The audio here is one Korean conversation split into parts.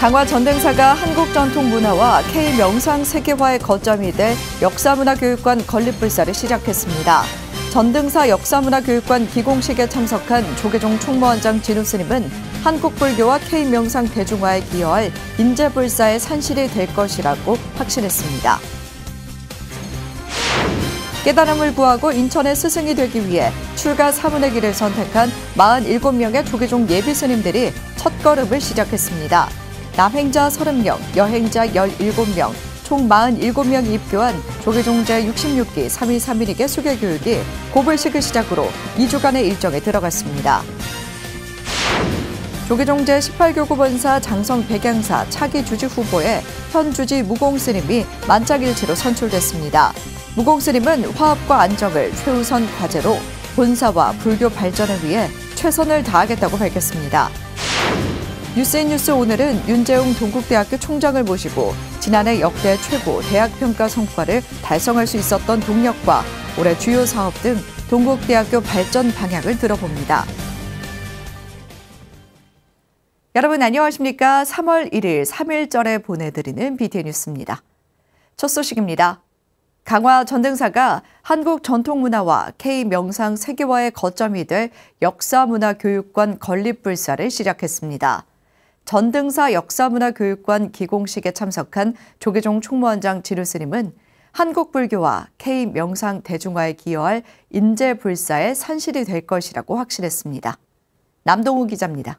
강화 전등사가 한국 전통 문화와 K-명상 세계화의 거점이 될 역사문화교육관 건립불사를 시작했습니다. 전등사 역사문화교육관 기공식에 참석한 조계종 총무원장 진우 스님은 한국 불교와 K-명상 대중화에 기여할 인재불사의 산실이 될 것이라고 확신했습니다. 깨달음을 구하고 인천의 스승이 되기 위해 출가 사문의 길을 선택한 47명의 조계종 예비스님들이 첫걸음을 시작했습니다. 남행자 30명, 여행자 17명, 총 47명이 입교한 조계종 제66기 3.1.3.1기 수계교육이 고불식을 시작으로 2주간의 일정에 들어갔습니다. 조계종 제18교구 본사 장성 백양사 차기 주지 후보에 현 주지 무공스님이 만장일치로 선출됐습니다. 무공스님은 화합과 안정을 최우선 과제로 본사와 불교 발전을 위해 최선을 다하겠다고 밝혔습니다. 뉴스인뉴스 오늘은 윤재웅 동국대학교 총장을 모시고 지난해 역대 최고 대학평가 성과를 달성할 수 있었던 동력과 올해 주요 사업 등 동국대학교 발전 방향을 들어봅니다. 여러분 안녕하십니까? 3월 1일 3.1절에 보내드리는 BTN 뉴스입니다. 첫 소식입니다. 강화 전등사가 한국 전통문화와 K-명상 세계화의 거점이 될 역사문화교육관 건립불사를 시작했습니다. 전등사 역사문화교육관 기공식에 참석한 조계종 총무원장 진우 스님은 한국 불교와 K-명상 대중화에 기여할 인재불사의 산실이 될 것이라고 확신했습니다. 남동우 기자입니다.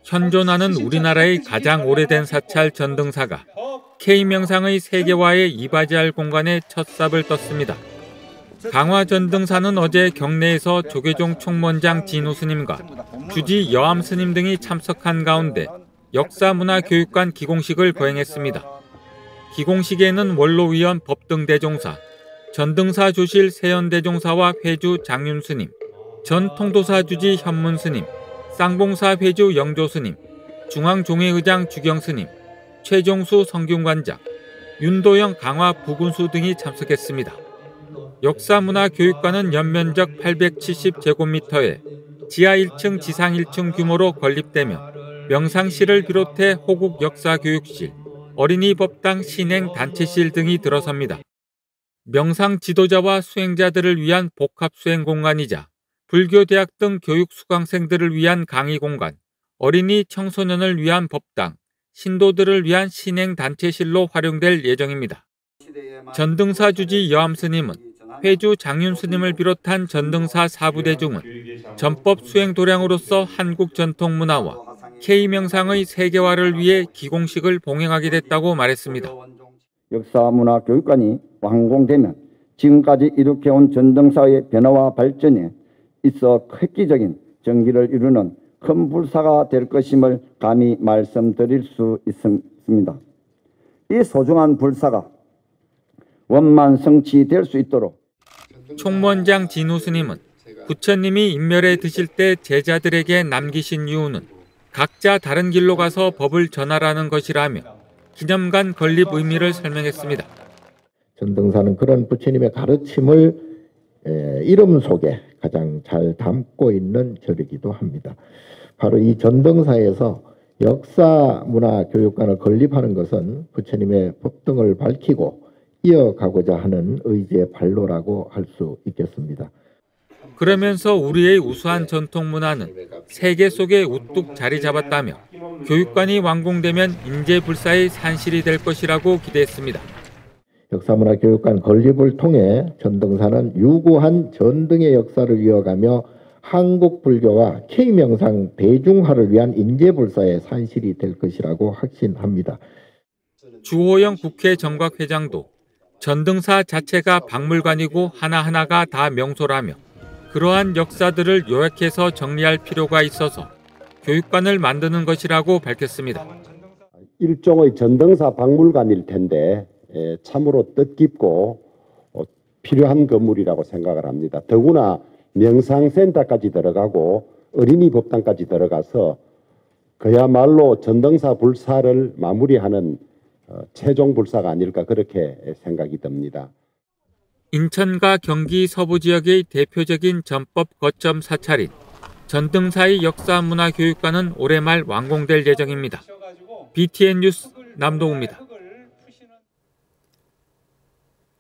현존하는 우리나라의 가장 오래된 사찰 전등사가 K-명상의 세계화에 이바지할 공간에 첫 삽을 떴습니다. 강화 전등사는 어제 경내에서 조계종 총무원장 진우 스님과 주지 여암 스님 등이 참석한 가운데 역사문화교육관 기공식을 거행했습니다. 기공식에는 원로위원 법등대종사, 전등사 조실 세연대종사와 회주 장윤 스님, 전 통도사 주지 현문 스님, 쌍봉사 회주 영조 스님, 중앙종회의장 주경 스님, 최종수 성균관장, 윤도영 강화 부군수 등이 참석했습니다. 역사문화교육관은 연면적 870제곱미터에 지하 1층, 지상 1층 규모로 건립되며 명상실을 비롯해 호국 역사교육실, 어린이 법당 신행 단체실 등이 들어섭니다. 명상 지도자와 수행자들을 위한 복합수행 공간이자 불교대학 등 교육 수강생들을 위한 강의 공간, 어린이 청소년을 위한 법당, 신도들을 위한 신행 단체실로 활용될 예정입니다. 전등사 주지 여암 스님은 회주 장윤 스님을 비롯한 전등사 사부대중은 전법 수행 도량으로서 한국 전통 문화와 K-명상의 세계화를 위해 기공식을 봉행하게 됐다고 말했습니다. 역사문화교육관이 완공되면 지금까지 이룩해온 전등사의 변화와 발전에 있어 획기적인 전기를 이루는 큰 불사가 될 것임을 감히 말씀드릴 수 있습니다. 이 소중한 불사가 원만 성취될 수 있도록 총무원장 진우 스님은 부처님이 인멸에 드실 때 제자들에게 남기신 유언은 각자 다른 길로 가서 법을 전하라는 것이라며 기념관 건립 의미를 설명했습니다. 전등사는 그런 부처님의 가르침을 이름 속에 가장 잘 담고 있는 절이기도 합니다. 바로 이 전등사에서 역사문화교육관을 건립하는 것은 부처님의 법등을 밝히고 이어가고자 하는 의지의 발로라고 할 수 있겠습니다. 그러면서 우리의 우수한 전통 문화는 세계 속에 우뚝 자리 잡았다며 교육관이 완공되면 인재불사의 산실이 될 것이라고 기대했습니다. 역사문화교육관 건립을 통해 전등사는 유구한 전등의 역사를 이어가며 한국 불교와 K-명상 대중화를 위한 인재불사의 산실이 될 것이라고 확신합니다. 주호영 국회 정각회장도 전등사 자체가 박물관이고 하나하나가 다 명소라며 그러한 역사들을 요약해서 정리할 필요가 있어서 교육관을 만드는 것이라고 밝혔습니다. 일종의 전등사 박물관일 텐데 참으로 뜻깊고 필요한 건물이라고 생각을 합니다. 더구나 명상센터까지 들어가고 어린이 법당까지 들어가서 그야말로 전등사 불사를 마무리하는 최종 불사가 아닐까 그렇게 생각이 듭니다. 인천과 경기 서부 지역의 대표적인 전법 거점 사찰인 전등사의 역사문화교육관은 올해 말 완공될 예정입니다. BTN 뉴스 남동우입니다.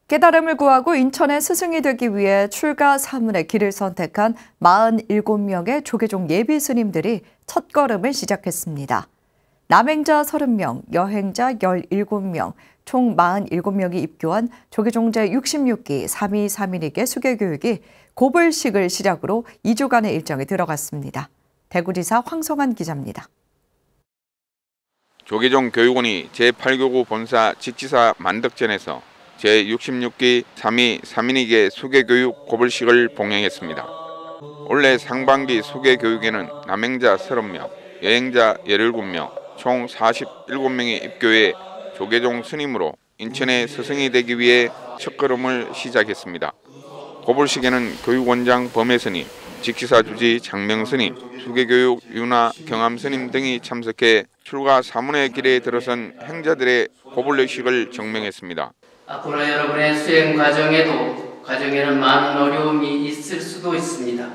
깨달음을 구하고 인천의 스승이 되기 위해 출가 사문의 길을 선택한 47명의 조계종 예비 스님들이 첫걸음을 시작했습니다. 남행자 30명, 여행자 17명, 총 47명이 입교한 조계종 제66기 3.2.3.1.2개 수계교육이 고불식을 시작으로 2주간의 일정에 들어갔습니다. 대구지사 황성한 기자입니다. 조계종 교육원이 제8교구 본사 직지사 만덕전에서 제66기 3.2.3.1.2개 수계교육 고불식을 봉행했습니다. 올해 상반기 수계교육에는 남행자 30명, 여행자 17명, 총 47명이 입교해 조계종 스님으로 인천의 스승이 되기 위해 첫걸음을 시작했습니다. 고불식에는 교육원장 범해 스님, 직지사 주지 장명 스님, 수계교육 윤화 경암 스님 등이 참석해 출가 사문의 길에 들어선 행자들의 고불식을 증명했습니다. 앞으로 여러분의 수행 과정에는 많은 어려움이 있을 수도 있습니다.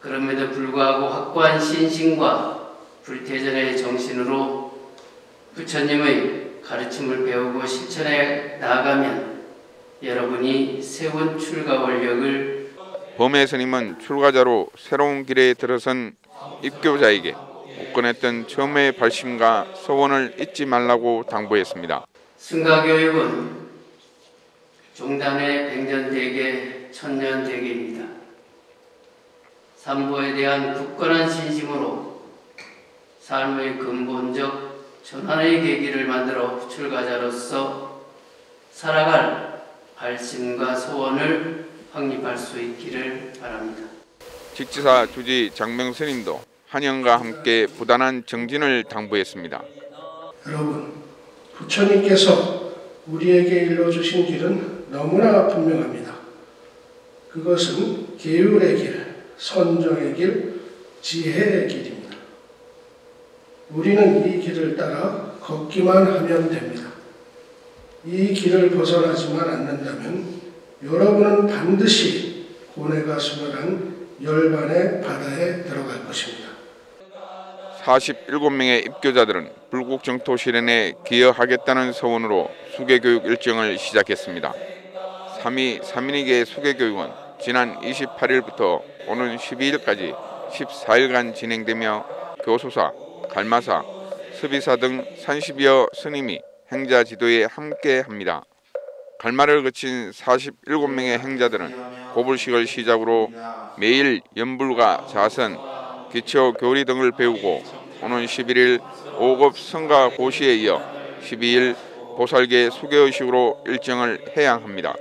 그럼에도 불구하고 확고한 신심과 불태전의 정신으로 부처님의 가르침을 배우고 실천해 나아가면 여러분이 세운 출가 원력을 범해 스님은 출가자로 새로운 길에 들어선 입교자에게 굳건했던 처음의 발심과 소원을 잊지 말라고 당부했습니다. 승가교육은 종단의 백년대계, 천년대계입니다. 삼보에 대한 굳건한 신심으로 삶의 근본적 전환의 계기를 만들어 출가자로서 살아갈 발심과 소원을 확립할 수 있기를 바랍니다. 직지사 주지 장명 스님도 한영과 함께 부단한 정진을 당부했습니다. 여러분, 부처님께서 우리에게 일러주신 길은 너무나 분명합니다. 그것은 계율의 길, 선정의 길, 지혜의 길입니다. 우리는 이 길을 따라 걷기만 하면 됩니다. 이 길을 벗어나지만 않는다면 여러분은 반드시 고뇌가 수월한 열반의 바다에 들어갈 것입니다. 47명의 입교자들은 불국 정토 실현에 기여하겠다는 소원으로 수계교육 일정을 시작했습니다. 3.2.3.1.2개 수계교육은 지난 28일부터 오는 12일까지 14일간 진행되며 교수사, 갈마사, 습의사 등 30여 스님이 행자 지도에 함께합니다. 갈마를 거친 47명의 행자들은 고불식을 시작으로 매일 연불과 자선, 기초 교리 등을 배우고 오는 11일 5급 성가 고시에 이어 12일 보살계 수계의식으로 일정을 해양합니다.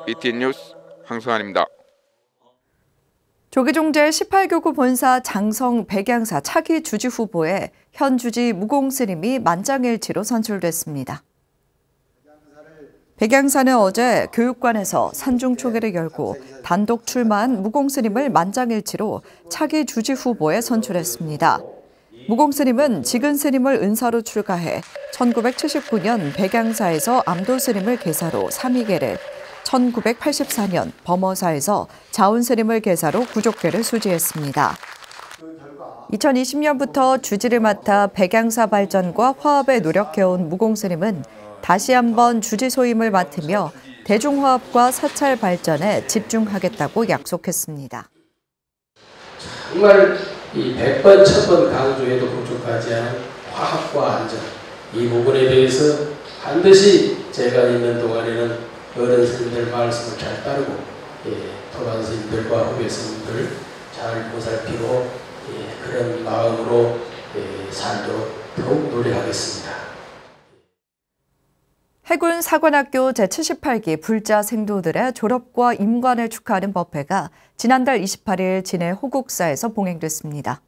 BTN 뉴스 황성환입니다. 조계종 제18교구 본사 장성 백양사 차기 주지 후보에 현 주지 무공스님이 만장일치로 선출됐습니다. 백양사는 어제 교육관에서 산중초계를 열고 단독 출마한 무공스님을 만장일치로 차기 주지 후보에 선출했습니다. 무공스님은 지근스님을 은사로 출가해 1979년 백양사에서 암도스님을 계사로 3위계를, 1984년 범어사에서 자운스님을 계사로 구족계를 수지했습니다. 2020년부터 주지를 맡아 백양사 발전과 화합에 노력해온 무공스님은 다시 한번 주지 소임을 맡으며 대중화합과 사찰 발전에 집중하겠다고 약속했습니다. 정말 이 100번, 1000번 강조해도 부족하지 않은 화합과 안전, 이 부분에 대해서 반드시 제가 있는 동안에는 어른 스님들 말씀을 잘 따르고 토반 스님들과 후배 스님들 잘 보살피고 그런 마음으로 살도록 더욱 노력하겠습니다. 해군 사관학교 제78기 불자 생도들의 졸업과 임관을 축하하는 법회가 지난달 28일 진해 호국사에서 봉행됐습니다.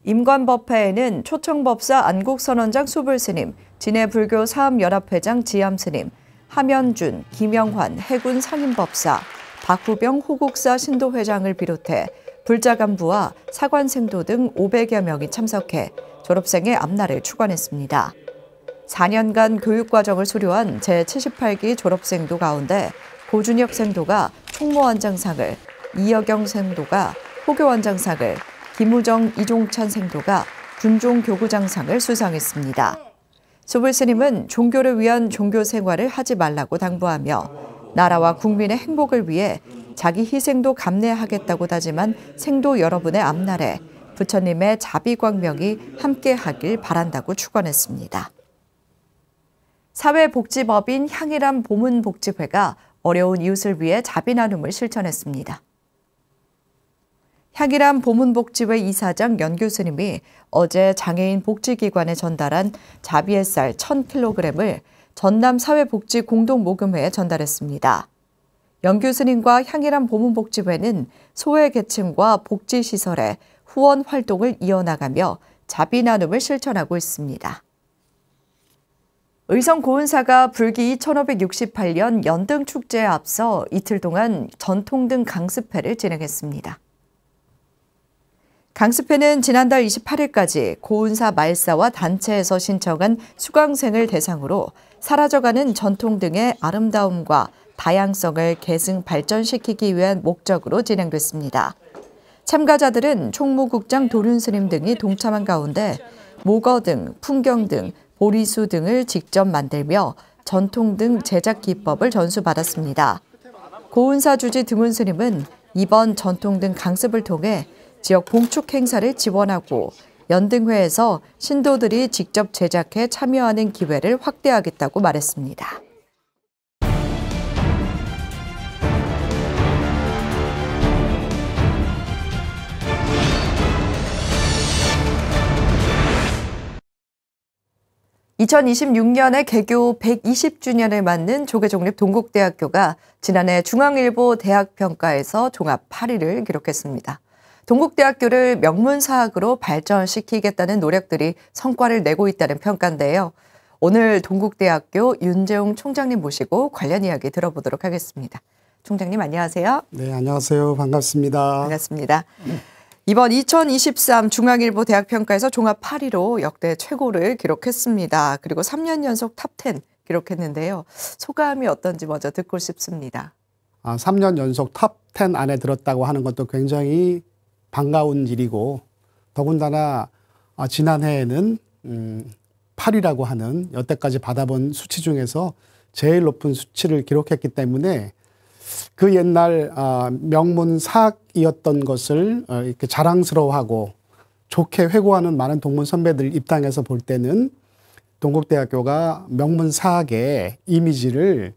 임관법회에는 초청법사 안국선원장 수불스님, 진해불교 사암연합회장 지암스님, 함현준, 김영환 해군 상임법사, 박후병 호국사 신도회장을 비롯해 불자 간부와 사관생도 등 500여 명이 참석해 졸업생의 앞날을 축원했습니다. 4년간 교육과정을 수료한 제78기 졸업생도 가운데 고준혁 생도가 총무원장상을, 이여경 생도가 호교원장상을, 김우정, 이종찬 생도가 군종교구장상을 수상했습니다. 소불 스님은 종교를 위한 종교 생활을 하지 말라고 당부하며 나라와 국민의 행복을 위해 자기 희생도 감내하겠다고 다짐한 생도 여러분의 앞날에 부처님의 자비광명이 함께하길 바란다고 축원했습니다. 사회복지법인 향일암 보문복지회가 어려운 이웃을 위해 자비 나눔을 실천했습니다. 향일암 보문복지회 이사장 연교스님이 어제 장애인 복지기관에 전달한 자비의 쌀 1,000kg을 전남사회복지공동모금회에 전달했습니다. 연교스님과 향일암 보문복지회는 소외계층과 복지시설에 후원 활동을 이어나가며 자비 나눔을 실천하고 있습니다. 의성 고은사가 불기 1568년 연등축제에 앞서 이틀 동안 전통등 강습회를 진행했습니다. 강습회는 지난달 28일까지 고은사 말사와 단체에서 신청한 수강생을 대상으로 사라져가는 전통등의 아름다움과 다양성을 계승 발전시키기 위한 목적으로 진행됐습니다. 참가자들은 총무국장 도륜스님 등이 동참한 가운데 목어등, 풍경등, 보리수 등을 직접 만들며 전통등 제작 기법을 전수받았습니다. 고은사 주지 등운스님은 이번 전통등 강습을 통해 지역 봉축 행사를 지원하고 연등회에서 신도들이 직접 제작해 참여하는 기회를 확대하겠다고 말했습니다. (2026년에) 개교 120주년을 맞는 조계종립 동국대학교가 지난해 중앙일보 대학평가에서 종합 8위를 기록했습니다. 동국대학교를 명문사학으로 발전시키겠다는 노력들이 성과를 내고 있다는 평가인데요. 오늘 동국대학교 윤재웅 총장님 모시고 관련 이야기 들어보도록 하겠습니다. 총장님 안녕하세요. 네, 안녕하세요. 반갑습니다. 반갑습니다. 이번 2023 중앙일보 대학평가에서 종합 8위로 역대 최고를 기록했습니다. 그리고 3년 연속 탑10 기록했는데요. 소감이 어떤지 먼저 듣고 싶습니다. 3년 연속 탑10 안에 들었다고 하는 것도 굉장히 반가운 일이고 더군다나 지난해에는 8위라고 하는 여태까지 받아본 수치 중에서 제일 높은 수치를 기록했기 때문에 그 옛날 명문 사학이었던 것을 이렇게 자랑스러워하고 좋게 회고하는 많은 동문 선배들 입장에서 볼 때는 동국대학교가 명문 사학의 이미지를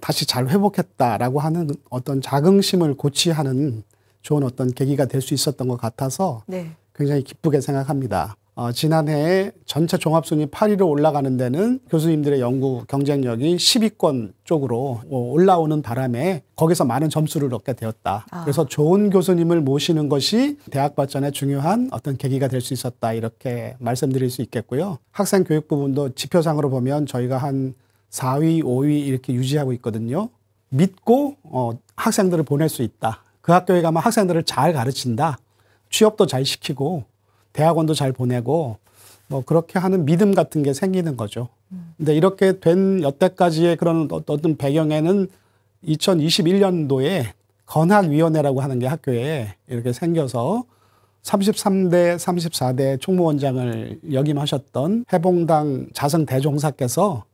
다시 잘 회복했다라고 하는 어떤 자긍심을 고취하는 좋은 어떤 계기가 될 수 있었던 것 같아서 네. 굉장히 기쁘게 생각합니다. 지난해 전체 종합순위 8위로 올라가는 데는 교수님들의 연구 경쟁력이 10위권 쪽으로 올라오는 바람에 거기서 많은 점수를 얻게 되었다. 그래서 좋은 교수님을 모시는 것이 대학 발전에 중요한 어떤 계기가 될 수 있었다. 이렇게 말씀드릴 수 있겠고요. 학생 교육 부분도 지표상으로 보면 저희가 한 4위, 5위 이렇게 유지하고 있거든요. 믿고 학생들을 보낼 수 있다. 그 학교에 가면 학생들을 잘 가르친다. 취업도 잘 시키고 대학원도 잘 보내고 뭐 그렇게 하는 믿음 같은 게 생기는 거죠. 근데 이렇게 된 여태까지의 그런 어떤 배경에는 2021년도에 건학위원회라고 하는 게 학교에 이렇게 생겨서 33대, 34대 총무원장을 역임하셨던 해봉당 자성대종사께서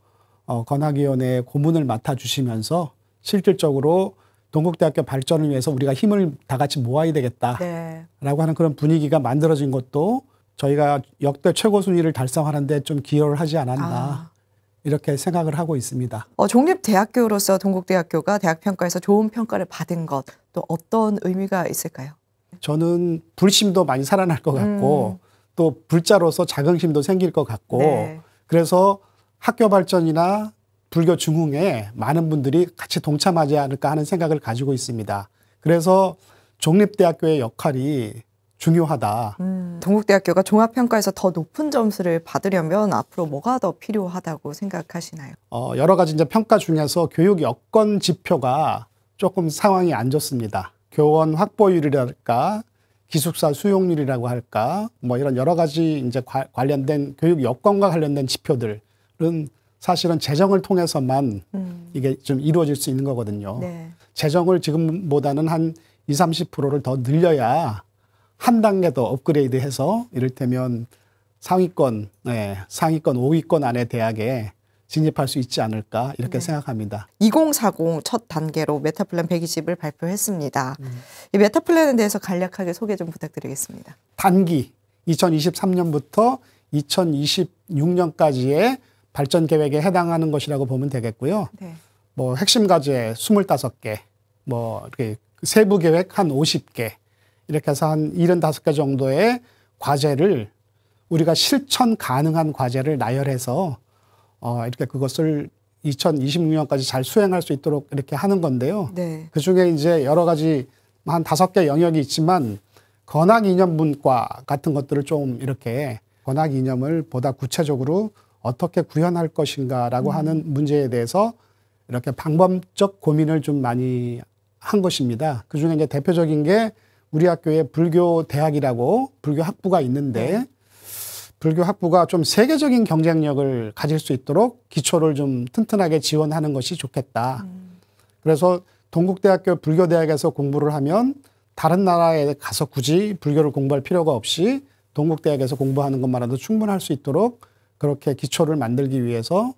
건학위원회 고문을 맡아주시면서 실질적으로 동국대학교 발전을 위해서 우리가 힘을 다 같이 모아야 되겠다라고 하는 그런 분위기가 만들어진 것도 저희가 역대 최고 순위를 달성하는 데 좀 기여를 하지 않았나 이렇게 생각을 하고 있습니다. 종립대학교로서 동국대학교가 대학평가에서 좋은 평가를 받은 것 또 어떤 의미가 있을까요? 저는 불심도 많이 살아날 것 같고 또 불자로서 자긍심도 생길 것 같고 네. 그래서 학교 발전이나 불교 중흥에 많은 분들이 같이 동참하지 않을까 하는 생각을 가지고 있습니다. 그래서 종립대학교의 역할이 중요하다. 동국대학교가 종합평가에서 더 높은 점수를 받으려면 앞으로 뭐가 더 필요하다고 생각하시나요? 여러 가지 이제 평가 중에서 교육 여건 지표가 조금 상황이 안 좋습니다. 교원 확보율이랄까, 기숙사 수용률이라고 할까, 뭐 이런 여러 가지 이제 관련된 교육 여건과 관련된 지표들은 사실은 재정을 통해서만 이게 좀 이루어질 수 있는 거거든요. 네. 재정을 지금보다는 한 20-30%를 더 늘려야 한 단계 더 업그레이드해서 이를테면 상위권 5위권 안에 대학에 진입할 수 있지 않을까 이렇게 생각합니다. 2040 첫 단계로 메타플랜 120을 발표했습니다. 이 메타플랜에 대해서 간략하게 소개 좀 부탁드리겠습니다. 단기 2023년부터 2026년까지의 발전 계획에 해당하는 것이라고 보면 되겠고요. 네. 뭐 핵심 과제 25개, 뭐 이렇게 세부 계획 한 50개 이렇게 해서 한 75개 정도의 과제를 우리가 실천 가능한 과제를 나열해서 이렇게 그것을 2026년까지 잘 수행할 수 있도록 이렇게 하는 건데요. 네. 그 중에 이제 여러 가지 한 5개 영역이 있지만 권학 이념 분과 같은 것들을 좀 이렇게 권학 이념을 보다 구체적으로 어떻게 구현할 것인가라고 하는 문제에 대해서 이렇게 방법적 고민을 좀 많이 한 것입니다. 그 중에 이제 대표적인 게 우리 학교에 불교 대학이라고 불교 학부가 있는데 불교 학부가 좀 세계적인 경쟁력을 가질 수 있도록 기초를 좀 튼튼하게 지원하는 것이 좋겠다. 그래서 동국대학교 불교대학에서 공부를 하면 다른 나라에 가서 굳이 불교를 공부할 필요가 없이 동국대학에서 공부하는 것만으로도 충분할 수 있도록 그렇게 기초를 만들기 위해서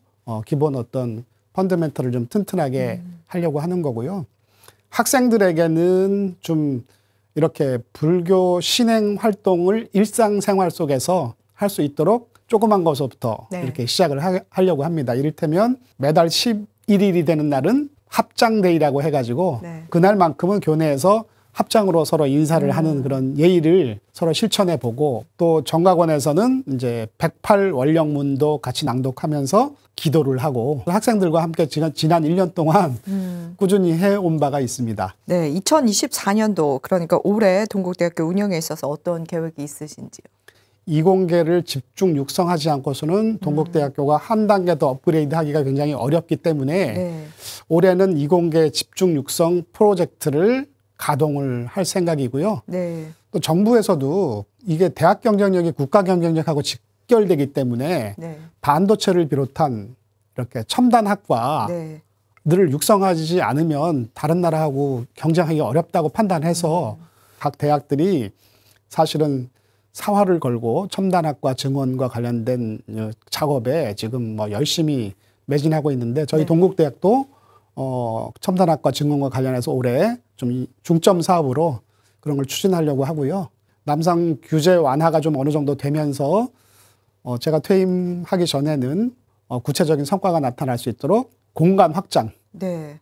기본 어떤 펀더멘털을 좀 튼튼하게 하려고 하는 거고요. 학생들에게는 좀 이렇게 불교 신행 활동을 일상생활 속에서 할 수 있도록 조그만 것부터 이렇게 시작을 하려고 합니다. 이를테면 매달 11일이 되는 날은 합장데이라고 해가지고 그날만큼은 교내에서 합장으로 서로 인사를 하는 그런 예의를 서로 실천해 보고 또 정각원에서는 이제 108원령문도 같이 낭독하면서 기도를 하고 학생들과 함께 지난 1년 동안 꾸준히 해온 바가 있습니다. 네, 2024년도 그러니까 올해 동국대학교 운영에 있어서 어떤 계획이 있으신지요? 이공계를 집중 육성하지 않고서는 동국대학교가 한 단계 더 업그레이드 하기가 굉장히 어렵기 때문에 올해는 이공계 집중 육성 프로젝트를 가동을 할 생각이고요. 또 정부에서도 이게 대학 경쟁력이 국가 경쟁력하고 직결되기 때문에 반도체를 비롯한 이렇게 첨단 학과들을 육성하지 않으면 다른 나라하고 경쟁하기 어렵다고 판단해서 각 대학들이 사실은 사활을 걸고 첨단학과 증원과 관련된 작업에 지금 뭐 열심히 매진하고 있는데 저희 동국대학도 첨단학과 증원과 관련해서 올해 좀 중점 사업으로 그런 걸 추진하려고 하고요. 남상 규제 완화가 좀 어느 정도 되면서 제가 퇴임하기 전에는 구체적인 성과가 나타날 수 있도록 공간 확장,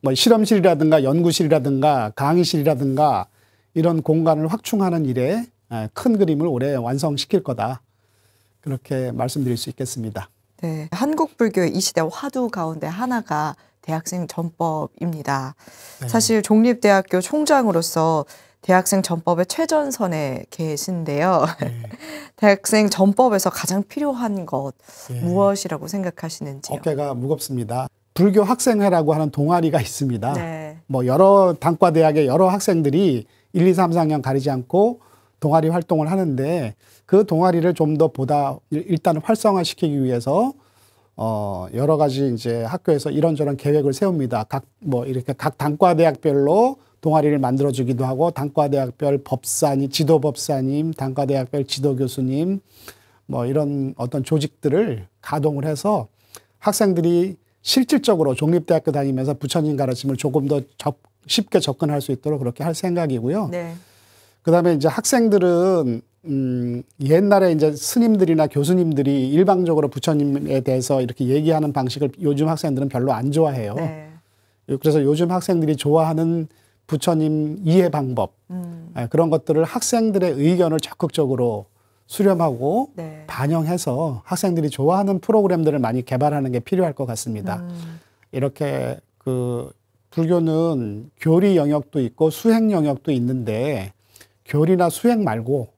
뭐 실험실이라든가 연구실이라든가 강의실이라든가 이런 공간을 확충하는 일에 큰 그림을 올해 완성시킬 거다. 그렇게 말씀드릴 수 있겠습니다. 네, 한국 불교의 이 시대 화두 가운데 하나가 대학생 전법입니다. 사실 종립대학교 총장으로서 대학생 전법의 최전선에 계신데요. 대학생 전법에서 가장 필요한 것 무엇이라고 생각하시는지요? 어깨가 무겁습니다. 불교 학생회라고 하는 동아리가 있습니다. 뭐 여러 단과대학의 여러 학생들이 1, 2, 3, 4학년 가리지 않고 동아리 활동을 하는데 그 동아리를 좀 더 보다 일단 활성화시키기 위해서 여러 가지 이제 학교에서 이런저런 계획을 세웁니다. 이렇게 각 단과대학별로 동아리를 만들어주기도 하고 단과대학별 법사님, 지도법사님, 단과대학별 지도교수님 뭐 이런 어떤 조직들을 가동을 해서 학생들이 실질적으로 종립대학교 다니면서 부처님 가르침을 조금 더 쉽게 접근할 수 있도록 그렇게 할 생각이고요. 그다음에 이제 학생들은 옛날에 이제 스님들이나 교수님들이 일방적으로 부처님에 대해서 이렇게 얘기하는 방식을 요즘 학생들은 별로 안 좋아해요. 그래서 요즘 학생들이 좋아하는 부처님 이해 방법 그런 것들을 학생들의 의견을 적극적으로 수렴하고 반영해서 학생들이 좋아하는 프로그램들을 많이 개발하는 게 필요할 것 같습니다. 이렇게 그 불교는 교리 영역도 있고 수행 영역도 있는데 교리나 수행 말고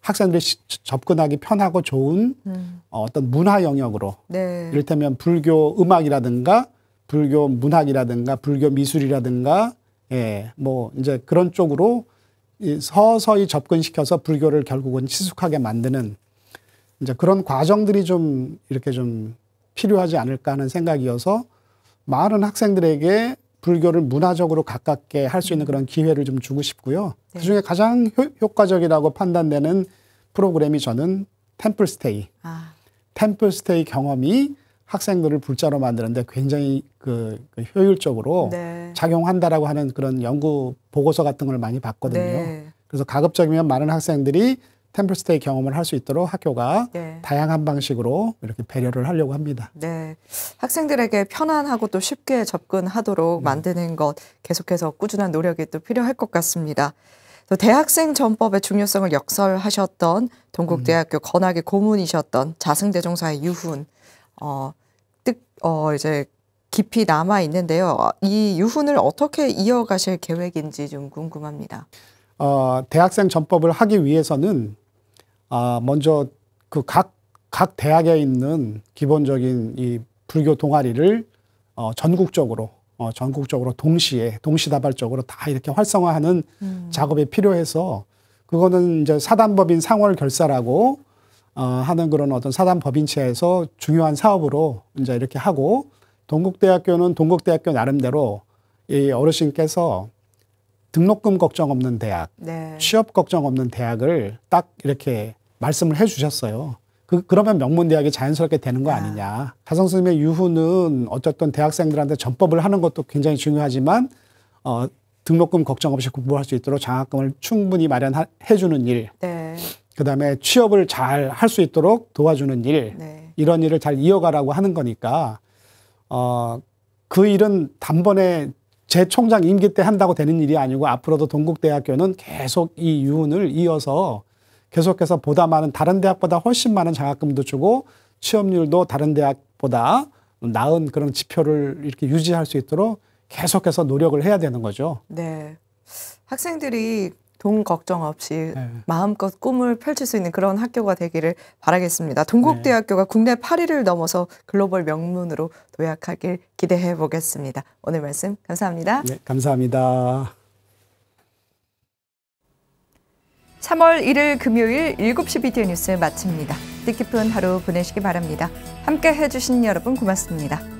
학생들이 접근하기 편하고 좋은 어떤 문화 영역으로 이를테면 불교 음악이라든가 불교 문학이라든가 불교 미술이라든가 뭐 이제 그런 쪽으로 서서히 접근시켜서 불교를 결국은 친숙하게 만드는 이제 그런 과정들이 좀 이렇게 좀 필요하지 않을까 하는 생각이어서 많은 학생들에게 불교를 문화적으로 가깝게 할 수 있는 그런 기회를 좀 주고 싶고요. 그중에 가장 효과적이라고 판단되는 프로그램이 저는 템플스테이. 템플스테이 경험이 학생들을 불자로 만드는데 굉장히 그 효율적으로 작용한다라고 하는 그런 연구 보고서 같은 걸 많이 봤거든요. 그래서 가급적이면 많은 학생들이 템플스테이 경험을 할 수 있도록 학교가 다양한 방식으로 이렇게 배려를 하려고 합니다. 네, 학생들에게 편안하고 또 쉽게 접근하도록 만드는 것 계속해서 꾸준한 노력이 또 필요할 것 같습니다. 또 대학생 전법의 중요성을 역설하셨던 동국대학교 건학의 고문이셨던 자승대종사의 유훈 이제 깊이 남아 있는데요. 이 유훈을 어떻게 이어가실 계획인지 좀 궁금합니다. 대학생 전법을 하기 위해서는 먼저 그 각 대학에 있는 기본적인 이 불교 동아리를 전국적으로 동시다발적으로 다 이렇게 활성화하는 작업이 필요해서 그거는 이제 사단법인 상월결사라고 하는 그런 어떤 사단법인체에서 중요한 사업으로 이제 이렇게 하고 동국대학교는 동국대학교 나름대로 이 어르신께서 등록금 걱정 없는 대학, 취업 걱정 없는 대학을 딱 이렇게 말씀을 해 주셨어요. 그러면 명문대학이 자연스럽게 되는 거 아니냐. 자성 스님의 유훈은 어쨌든 대학생들한테 전법을 하는 것도 굉장히 중요하지만 등록금 걱정 없이 공부할 수 있도록 장학금을 충분히 마련해 주는 일, 그다음에 취업을 잘 할 수 있도록 도와주는 일, 이런 일을 잘 이어가라고 하는 거니까 그 일은 단번에 제 총장 임기 때 한다고 되는 일이 아니고 앞으로도 동국대학교는 계속 이 유훈을 이어서 계속해서 보다 많은 다른 대학보다 훨씬 많은 장학금도 주고 취업률도 다른 대학보다 나은 그런 지표를 이렇게 유지할 수 있도록 계속해서 노력을 해야 되는 거죠. 네, 학생들이 돈 걱정 없이 마음껏 꿈을 펼칠 수 있는 그런 학교가 되기를 바라겠습니다. 동국대학교가 국내 8위를 넘어서 글로벌 명문으로 도약하길 기대해 보겠습니다. 오늘 말씀 감사합니다. 네, 감사합니다. 3월 1일 금요일 7시 BTN 뉴스 마칩니다. 뜻깊은 하루 보내시기 바랍니다. 함께 해주신 여러분 고맙습니다.